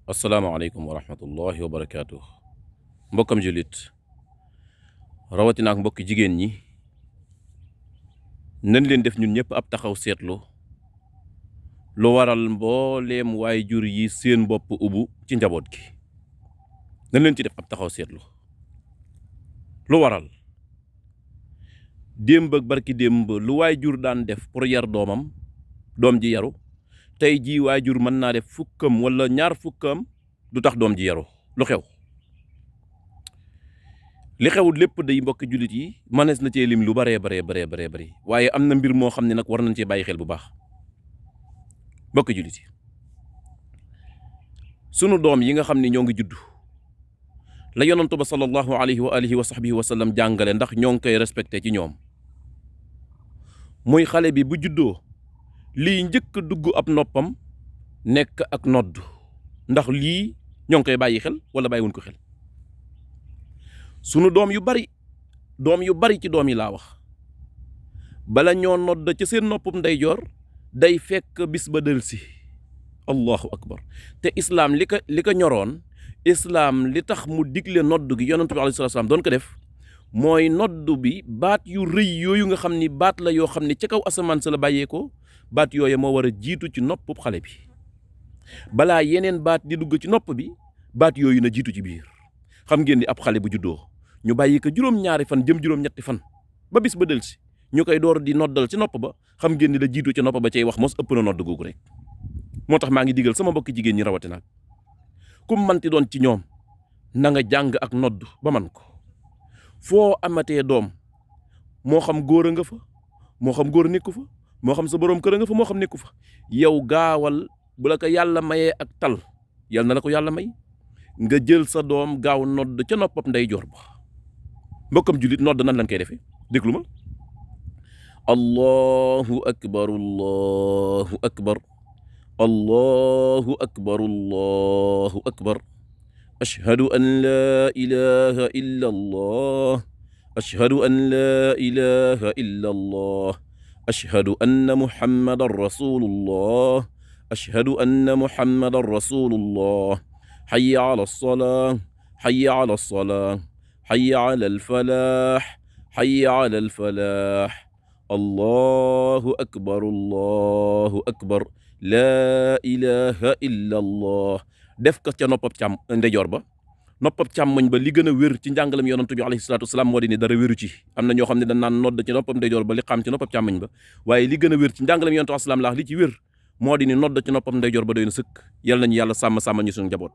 asalaamaaleykum wa rahmatullahi wa barakaatu. Mbokkam jullit rawatina ak mbokki jigéen ñi nañ leen def ñun ñëpp ab taxaw seetlu lu waral mbooleem waay jur yi seen bopp ubu ci njaboot gi. nañ leen ci def ab taxaw seetlu lu waral démb ak barki démb lu waay jur daan def pour yar doomam doom ji yaru tey jii waay jur mën naa def fukkam wala ñaar fukkam du tax doom ji yaru. lu xew li xewul lépp day mbokki jullit yi mënees na cee lim lu baree bari waaye am na mbir moo xam ne nag war nañ cee bàyyi xel bu baax. mbokki jullit yi sunu doom yi nga xam ne ñoo ngi juddu la yonantu ba sallallahu alayhi wa alihi wa sahbihi wa sallam jàngale ndax ñoo ngi koy respecté ci ñoom muy xale bi bu juddoo lii njëkk dugg ab noppam nekk ak nodd. ndax lii ñoo ngi koy bàyyi xel wala bàyyiwuñ ko xel. sunu doom yu bari ci doom yi laa wax bala ñoo nodd ca seen noppum ndeyjoor day fekk bis ba delsi. allahu akbar. te islaam li ko ñoroon islaam li tax mu digle nodd gi yonent bi alayhi salaam doon ko def mooy nodd bi baat yu rëy yooyu nga xam ni baat la yoo xam ni ca kaw asamaan sa la bàyyeekoo baat yooyu moo war a jiitu ci noppub xale bi balaa yeneen baat di dugg ci nopp bi baat yooyu na jiitu ci biir. xam ngeen ni ab xale bu juddoo ñu bàyyi ko juróom-ñaari fan jëm juróom-ñetti fan ba bis ba delsi ñu koy door di noddal ci nopp ba xam ngeen ni la jiitu ci nopp ba cay wax mos ëpp na nodd googu rek. moo tax maa ngi digal sama mbokki jigéen ñi rawatina kum manti doon ci ñoom na nga jàng ak nodd ba man ko. foo amatee doom moo xam góor a nga fa moo xam góor nekku fa moo xam sa boroom kër a nga fa moo xam nekku fa yow gaawal bu la ko yàlla mayee ak tal yal na la ko yàlla may nga jël sa doom gaaw nodd ca noppam ndeyjoor ba. mbokkam jullit nodd nan lañ koy defee déglu ma. allahu akbar allahu akbar allahu akbar allahu akbar ashhadu an laa ilaha illa allah ashhadu an laa ilaha illa allah ashhadu anna muhammadan rasulullah ashhadu anna muhammadan rasulullah hayya ala alsalaa hayya ala alsalaa hayya ala alfalaax hayya ala alfalaax allahu akbar laa ilaha illa allah. def ko ca noppab càmm ndeyjoor ba. noppab càmmoñ ba li gën a wér ci njàngalam yonantu bi alayhi salaatu wasalaam moo di ne dara wéru ci. am na ñoo xam ne dañ naan nodd ci noppab ndeyjoor ba li xam ci noppab càmmoñ ba waaye li gën a wér ci njàngalam yonantu asalaam laax li ci wér moo di ne nodd ci noppam ndeyjoor ba doy na sëkk. yal nañu yàlla sàmm ñu suñu njaboot.